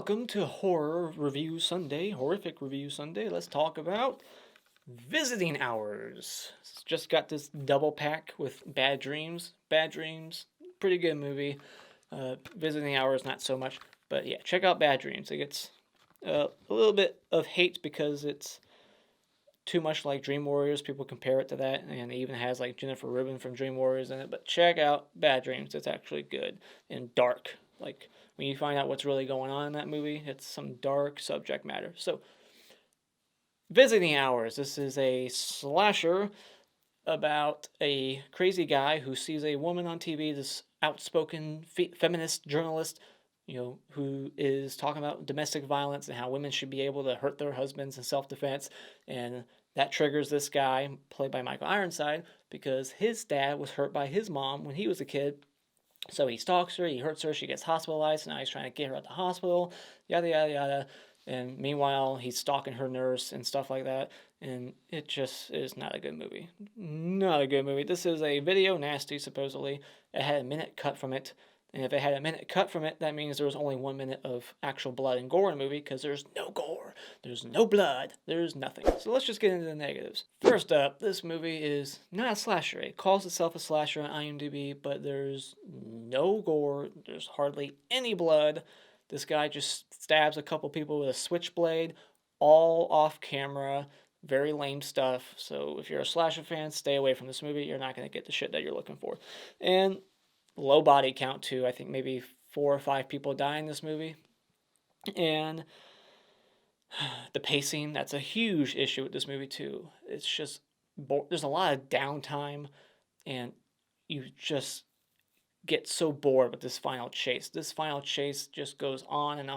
Welcome to Horror Review Sunday, Horrific Review Sunday. Let's talk about Visiting Hours. Just got this double pack with Bad Dreams. Bad Dreams, pretty good movie. Visiting Hours, not so much. But yeah, check out Bad Dreams. It gets a little bit of hate because it's too much like Dream Warriors. People compare it to that, and it even has like Jennifer Rubin from Dream Warriors in it. But check out Bad Dreams. It's actually good and dark. Like when you find out what's really going on in that movie, it's some dark subject matter. So, Visiting Hours. This is a slasher about a crazy guy who sees a woman on TV, this outspoken feminist journalist, who is talking about domestic violence and how women should be able to hurt their husbands in self-defense. And that triggers this guy, played by Michael Ironside, because his dad was hurt by his mom when he was a kid. So he stalks her, he hurts her, she gets hospitalized, and now he's trying to get her out of the hospital, yada, yada, yada. And meanwhile, he's stalking her nurse and stuff like that. And it just is not a good movie. Not a good movie. This is a video nasty, supposedly. It had a minute cut from it. And if it had a minute cut from it, that means there was only 1 minute of actual blood and gore in the movie, because there's no gore, there's no blood, there's nothing. So let's just get into the negatives. First up, this movie is not a slasher. It calls itself a slasher on IMDb, but there's no gore, there's hardly any blood. This guy just stabs a couple people with a switchblade, all off camera. Very lame stuff. So if you're a slasher fan, stay away from this movie. You're not going to get the shit that you're looking for. And low body count too. I think maybe 4 or 5 people die in this movie. And the pacing, that's a huge issue with this movie too. It's just, there's a lot of downtime, and you just get so bored with this final chase. This final chase just goes on, and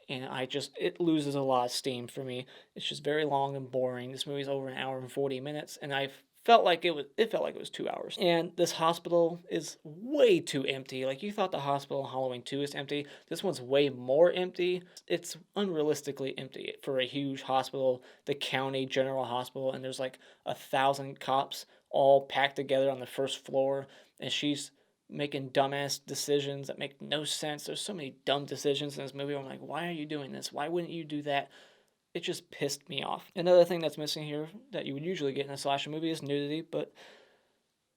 it loses a lot of steam for me. It's just very long and boring. This movie's over an hour and 40 minutes, and it felt like it was 2 hours. And this hospital is way too empty. Like, you thought the hospital in Halloween 2 is empty. This one's way more empty. It's unrealistically empty for a huge hospital, the county general hospital, and there's like 1,000 cops all packed together on the first floor, and she's making dumbass decisions that make no sense. There's so many dumb decisions in this movie. I'm like, why are you doing this? Why wouldn't you do that? It just pissed me off. Another thing that's missing here that you would usually get in a slasher movie is nudity, but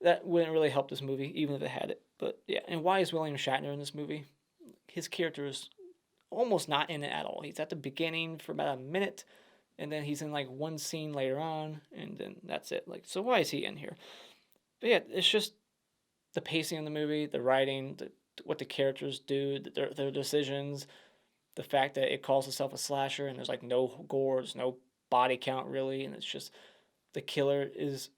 that wouldn't really help this movie, even if it had it. But yeah, and why is William Shatner in this movie? His character is almost not in it at all. He's at the beginning for about a minute, and then he's in like one scene later on, and then that's it. Like, so why is he in here? But yeah, it's just the pacing of the movie, the writing, what the characters do, their decisions, the fact that it calls itself a slasher and there's like no gore, there's no body count really, and it's just the killer is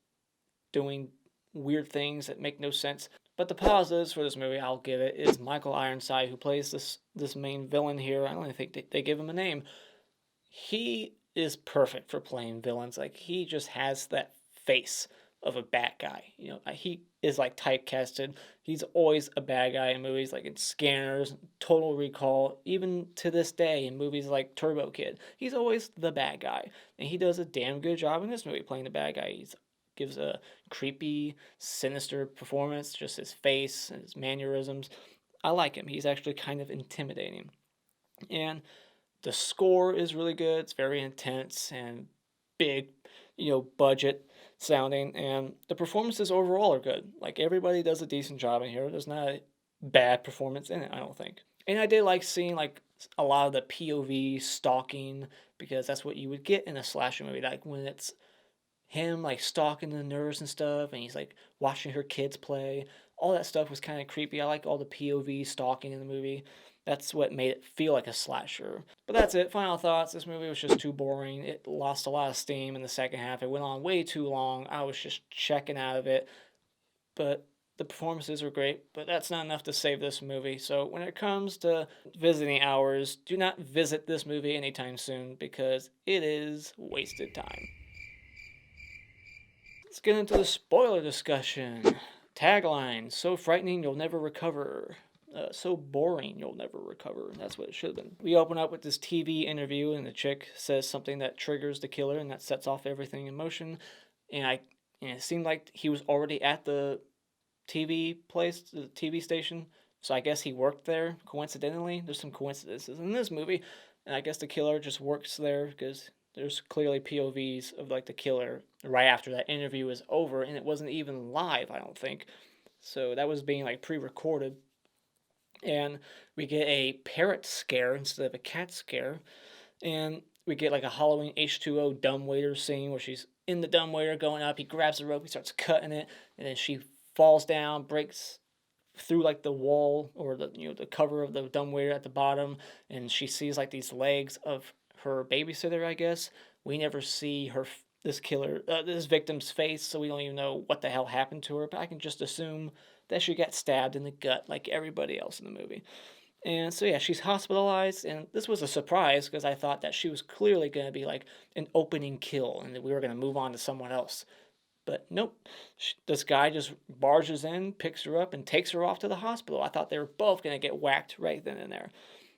doing weird things that make no sense. But the positives for this movie, I'll give it, is Michael Ironside, who plays this main villain here. I don't even think they give him a name. He is perfect for playing villains. Like, he just has that face of a bad guy. He is like typecasted. He's always a bad guy in movies, like in Scanners, Total Recall, even to this day in movies like Turbo Kid. He's always the bad guy, and he does a damn good job in this movie playing the bad guy. He gives a creepy, sinister performance, just his face and his mannerisms. I like him. He's actually kind of intimidating. And the score is really good. It's very intense and big, budget sounding, and the performances overall are good. Like, everybody does a decent job in here. There's not a bad performance in it, I don't think. And I did like seeing like a lot of the POV stalking, because that's what you would get in a slasher movie, like when it's him like stalking the nurse and stuff, and he's like watching her kids play. All that stuff was kind of creepy. I like all the POV stalking in the movie. That's what made it feel like a slasher. But that's it. Final thoughts. This movie was just too boring. It lost a lot of steam in the second half. It went on way too long. I was just checking out of it. But the performances were great. But that's not enough to save this movie. So when it comes to Visiting Hours, do not visit this movie anytime soon, because it is wasted time. Let's get into the spoiler discussion. Tagline: so frightening you'll never recover. So boring you'll never recover. That's what it should have been. We open up with this TV interview, and the chick says something that triggers the killer, and that sets off everything in motion. And it seemed like he was already at the TV place, the TV station, So I guess he worked there coincidentally. There's some coincidences in this movie, and I guess the killer just works there because there's clearly POVs of like the killer right after that interview was over, and it wasn't even live, I don't think. So that was being like pre-recorded, and we get a parrot scare instead of a cat scare, and we get like a Halloween H2O dumbwaiter scene where she's in the dumbwaiter going up. He grabs the rope, he starts cutting it, and then she falls down, breaks through like the wall or the the cover of the dumbwaiter at the bottom, and she sees like these legs of her babysitter. I guess we never see this victim's face, so we don't even know what the hell happened to her. But I can just assume that she got stabbed in the gut like everybody else in the movie. And so yeah, she's hospitalized, and this was a surprise because I thought that she was clearly going to be like an opening kill, and that we were going to move on to someone else. But nope, this guy just barges in, picks her up, and takes her off to the hospital. I thought they were both going to get whacked right then and there.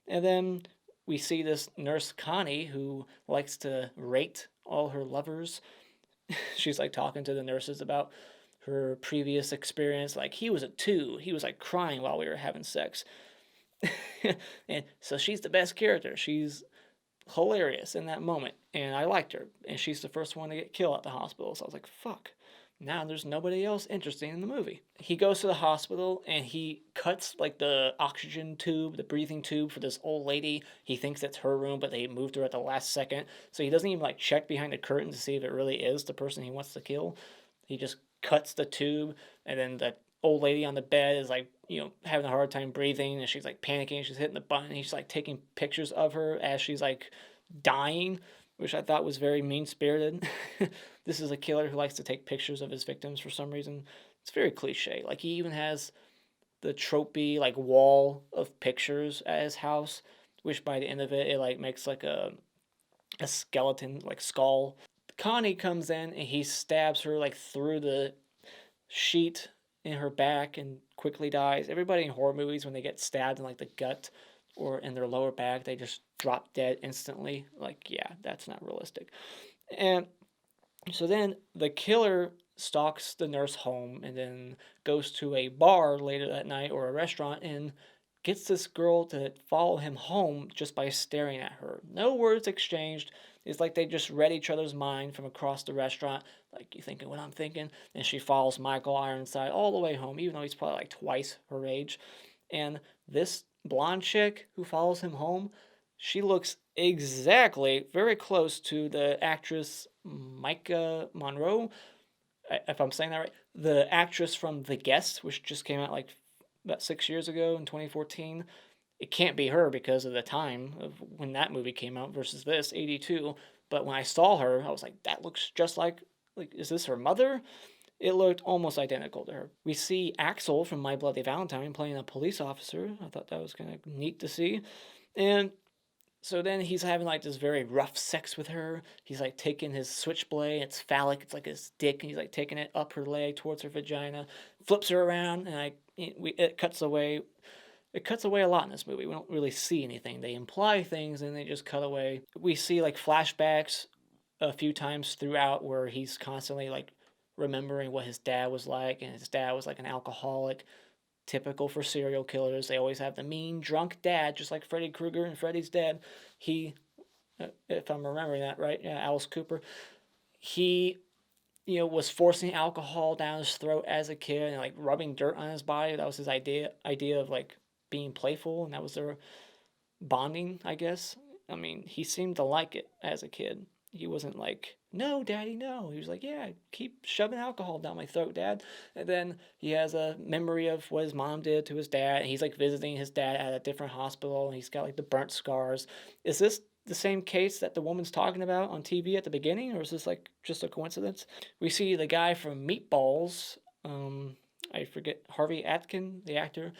And then we see this nurse Connie who likes to rate all her lovers. She's like talking to the nurses about her previous experience. Like, he was a 2. He was like crying while we were having sex. And so she's the best character. She's hilarious in that moment, and I liked her. And she's the first one to get killed at the hospital. So I was like, fuck. Now there's nobody else interesting in the movie. He goes to the hospital and he cuts like the oxygen tube, the breathing tube for this old lady. He thinks it's her room, but they moved her at the last second. So he doesn't even like check behind the curtain to see if it really is the person he wants to kill. He just cuts the tube, and then the old lady on the bed is like, having a hard time breathing, and she's like panicking. She's hitting the button. He's like taking pictures of her as she's like dying, which I thought was very mean spirited. This is a killer who likes to take pictures of his victims for some reason. It's very cliche. Like, he even has the tropey like wall of pictures at his house, which by the end of it, it like makes like a skeleton like skull. Connie comes in and he stabs her like through the sheet in her back and quickly dies. Everybody in horror movies, when they get stabbed in like the gut or in their lower back, they just drop dead instantly. Like, yeah, that's not realistic. And so then the killer stalks the nurse home and then goes to a bar later that night or a restaurant and gets this girl to follow him home just by staring at her. No words exchanged. It's like they just read each other's mind from across the restaurant. Like, you thinking what I'm thinking? And she follows Michael Ironside all the way home, even though he's probably like twice her age. And this blonde chick who follows him home, she looks exactly very close to the actress Micah Monroe, if I'm saying that right. The actress from The Guest, which just came out like about 6 years ago in 2014. It can't be her because of the time of when that movie came out versus this, 82. But when I saw her, I was like, that looks just like, is this her mother? It looked almost identical to her. We see Axel from My Bloody Valentine playing a police officer. I thought that was kind of neat to see. And so then he's having like this very rough sex with her. He's like taking his switchblade. It's phallic. It's like his dick, and he's like taking it up her leg towards her vagina. Flips her around, and it cuts away. It cuts away a lot in this movie. We don't really see anything. They imply things, and they just cut away. We see like flashbacks a few times throughout where he's constantly like remembering what his dad was like, and his dad was like an alcoholic. Typical for serial killers. They always have the mean, drunk dad, just like Freddy Krueger and Freddy's Dead. He, if I'm remembering that right, yeah, Alice Cooper, he, was forcing alcohol down his throat as a kid and like rubbing dirt on his body. That was his idea of like being playful, and that was their bonding, I guess. I mean, he seemed to like it as a kid. He wasn't like, no, daddy, no. He was like, yeah, keep shoving alcohol down my throat, dad. And then he has a memory of what his mom did to his dad. And he's like visiting his dad at a different hospital, and he's got like the burnt scars. Is this the same case that the woman's talking about on TV at the beginning, or is this like just a coincidence? We see the guy from Meatballs, I forget, Harvey Atkin, the actor.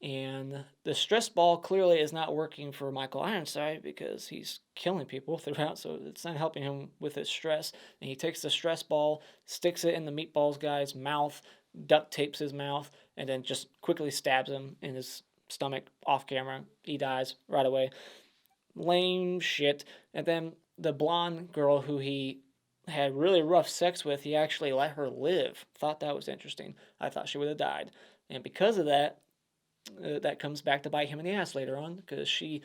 And the stress ball clearly is not working for Michael Ironside because he's killing people throughout, so it's not helping him with his stress. And he takes the stress ball, sticks it in the Meatballs guy's mouth, duct tapes his mouth, and then just quickly stabs him in his stomach off camera. He dies right away. Lame shit. And then the blonde girl who he had really rough sex with, he actually let her live. Thought that was interesting. I thought she would have died. And because of that, that comes back to bite him in the ass later on, because she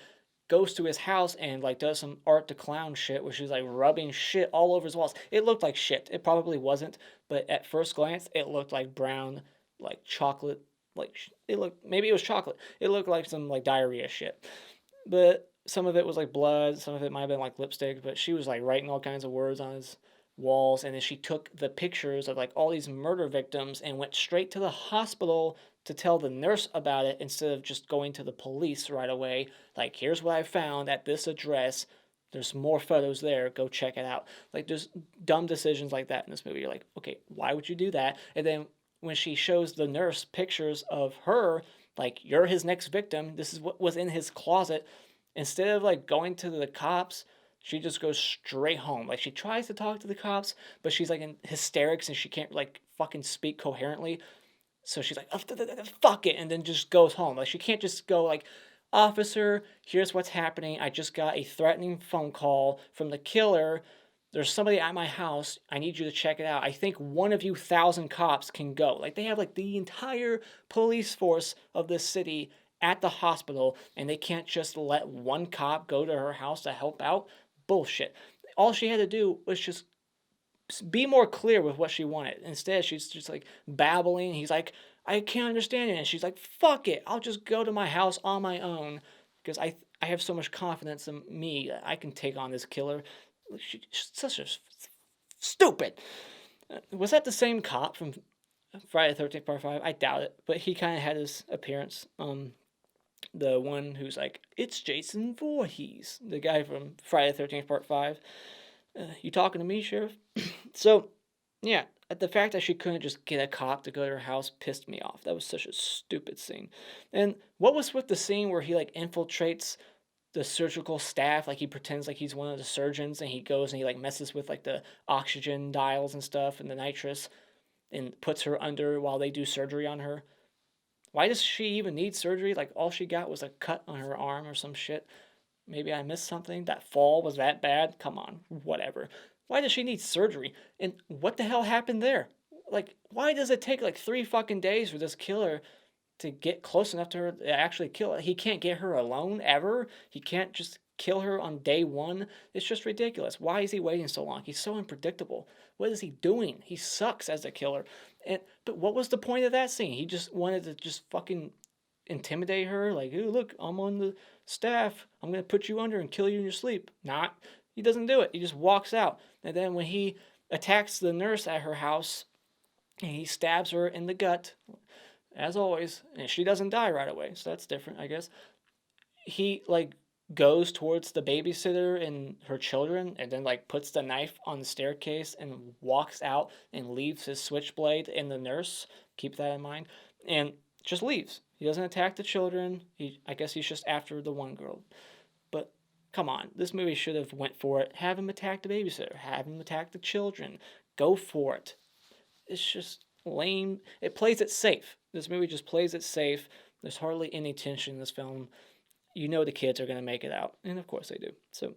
goes to his house and like does some art to clown shit where she's like rubbing shit all over his walls. It looked like shit. It probably wasn't, but at first glance, it looked like brown, like chocolate. Like it looked, maybe it was chocolate. It looked like some like diarrhea shit. But some of it was like blood. Some of it might have been like lipstick. But she was like writing all kinds of words on his walls, and then she took the pictures of like all these murder victims and went straight to the hospital to tell the nurse about it instead of just going to the police right away. Like, here's what I found at this address. There's more photos there. Go check it out. Like, there's dumb decisions like that in this movie. You're like, okay, why would you do that? And then when she shows the nurse pictures of her, like, you're his next victim. This is what was in his closet. Instead of like going to the cops, she just goes straight home. Like, she tries to talk to the cops, but she's like in hysterics and she can't like fucking speak coherently. So she's like, oh, fuck it, and then just goes home. Like, she can't just go like, officer, here's what's happening. I just got a threatening phone call from the killer. There's somebody at my house. I need you to check it out. I think one of you 1,000 cops can go. Like, they have like the entire police force of this city at the hospital, and they can't just let one cop go to her house to help out. Bullshit. All she had to do was just be more clear with what she wanted. Instead, she's just like babbling. He's like, I can't understand it. And she's like, fuck it. I'll just go to my house on my own because I have so much confidence in me that I can take on this killer. She's such a stupid. Was that the same cop from Friday the 13th Part 5? I doubt it. But he kind of had his appearance. The one who's like, it's Jason Voorhees, the guy from Friday the 13th Part 5. You talking to me, Sheriff? So, yeah, the fact that she couldn't just get a cop to go to her house pissed me off. That was such a stupid scene. And what was with the scene where he, like, infiltrates the surgical staff? Like, he pretends like he's one of the surgeons, and he goes and he, like, messes with, like, the oxygen dials and stuff and the nitrous and puts her under while they do surgery on her. Why does she even need surgery? Like, all she got was a cut on her arm or some shit. Maybe I missed something. That fall was that bad? Come on, whatever. Why does she need surgery? And what the hell happened there? Like, why does it take like 3 fucking days for this killer to get close enough to her to actually kill her? He can't get her alone ever. He can't just kill her on day 1. It's just ridiculous. Why is he waiting so long? He's so unpredictable. What is he doing? He sucks as a killer. But what was the point of that scene? He just wanted to just fucking intimidate her, like, "Ooh, look, I'm on the staff. I'm gonna put you under and kill you in your sleep." Not. He doesn't do it. He just walks out. And then when he attacks the nurse at her house, and he stabs her in the gut, as always, and she doesn't die right away, so that's different, I guess. He like goes towards the babysitter and her children, and then like puts the knife on the staircase and walks out and leaves his switchblade in the nurse. Keep that in mind. And just leaves. He doesn't attack the children. I guess he's just after the one girl. But come on, this movie should have went for it. Have him attack the babysitter. Have him attack the children. Go for it. It's just lame. It plays it safe. This movie just plays it safe. There's hardly any tension in this film. You know the kids are going to make it out. And of course they do.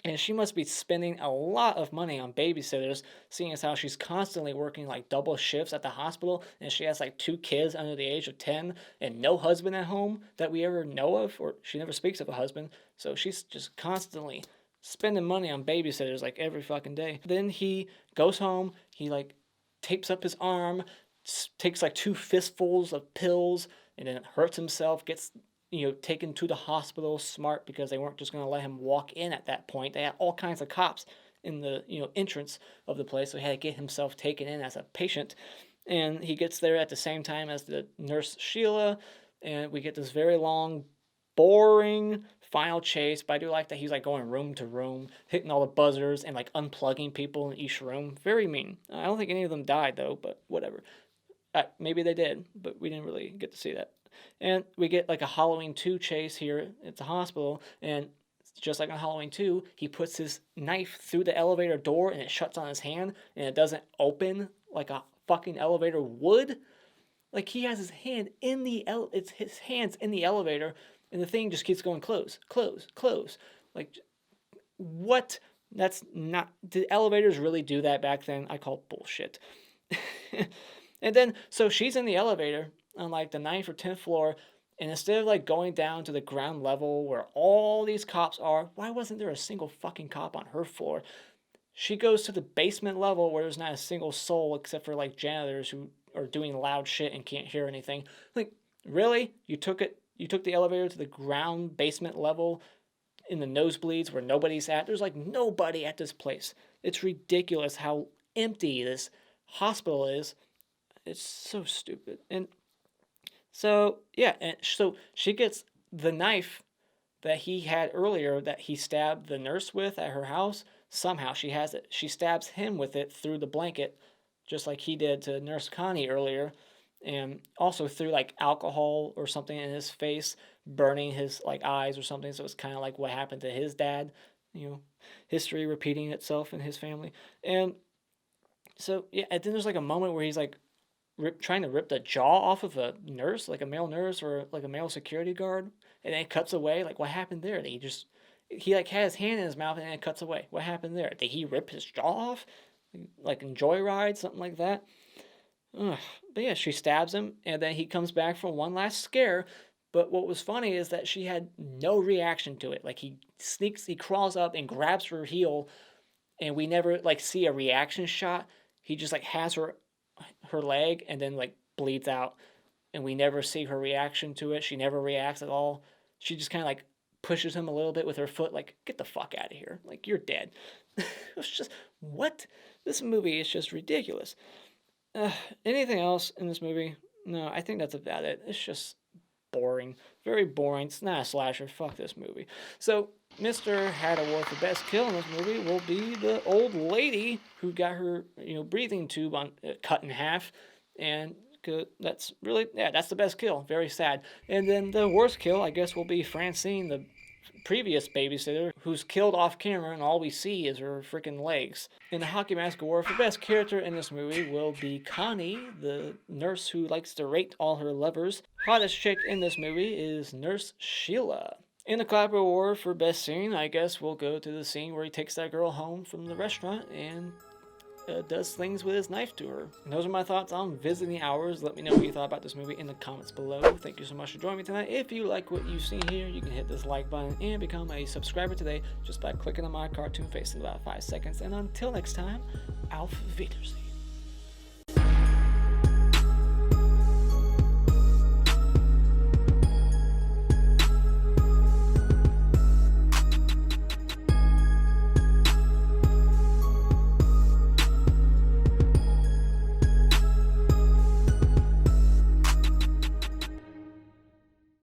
And she must be spending a lot of money on babysitters, seeing as how she's constantly working like double shifts at the hospital, and she has like 2 kids under the age of 10 and no husband at home that we ever know of, or she never speaks of a husband. So she's just constantly spending money on babysitters like every fucking day. Then he goes home, he like tapes up his arm, takes like 2 fistfuls of pills, and then hurts himself, gets taken to the hospital. Smart, because they weren't just going to let him walk in at that point. They had all kinds of cops in the entrance of the place, so he had to get himself taken in as a patient. And he gets there at the same time as the nurse Sheila, and we get this very long, boring final chase. But I do like that he's like going room to room, hitting all the buzzers and like unplugging people in each room. Very mean. I don't think any of them died though, but whatever. Maybe they did, but we didn't really get to see that. And we get like a Halloween 2 chase here at the hospital, and just like on Halloween 2, he puts his knife through the elevator door and it shuts on his hand, and it doesn't open like a fucking elevator would. Like, he has his hand in the it's his hands in the elevator, and the thing just keeps going close, close, close. Like, what? That's not. Did elevators really do that back then? I call bullshit. And then, so she's in the elevator on like the 9th or 10th floor, And instead of like going down to the ground level where all these cops are, why wasn't there a single fucking cop on her floor? She goes to the basement level where there's not a single soul except for like janitors who are doing loud shit and can't hear anything. Like, really? You took the elevator to the ground basement level in the nosebleeds where nobody's at? There's like nobody at this place. It's ridiculous how empty this hospital is. It's so stupid. And so, yeah, and so she gets the knife that he had earlier that he stabbed the nurse with at her house. Somehow she has it. She stabs him with it through the blanket, just like he did to Nurse Connie earlier, and also through like alcohol or something in his face, burning his like eyes or something. So it's kind of like what happened to his dad, history repeating itself in his family. And so yeah, and then there's like a moment where he's like trying to rip the jaw off of a nurse, like a male nurse or like a male security guard, and then it cuts away. Like, what happened there? He like had his hand in his mouth and then it cuts away. What happened there? Did he rip his jaw off? Like in Joyride, something like that? Ugh. But yeah, she stabs him and then he comes back for one last scare. But what was funny is that she had no reaction to it. Like he crawls up and grabs her heel, and we never like see a reaction shot. He just like has her leg and then like bleeds out, and we never see her reaction to it. She never reacts at all. She just kind of like pushes him a little bit with her foot, like, get the fuck out of here, like, you're dead. It's just, what? This movie is just ridiculous. Anything else in this movie? No, I think that's about it. It's just boring, very boring. It's not a slasher. Fuck this movie. So Mr. had award for best kill in this movie will be the old lady who got her breathing tube cut in half, and that's the best kill. Very sad. And then the worst kill, I guess, will be Francine, the previous babysitter, who's killed off camera, and all we see is her freaking legs. And the Hockey Mask Award for best character in this movie will be Connie, the nurse who likes to rate all her lovers. Hottest chick in this movie is Nurse Sheila. And the Clapper Award for best scene, I guess, will go to the scene where he takes that girl home from the restaurant and does things with his knife to her. And those are my thoughts on Visiting Hours. Let me know what you thought about this movie in the comments below. Thank you so much for joining me tonight. If you like what you've seen here, you can hit this like button and become a subscriber today just by clicking on my cartoon face in about 5 seconds. And until next time, auf Wiedersehen.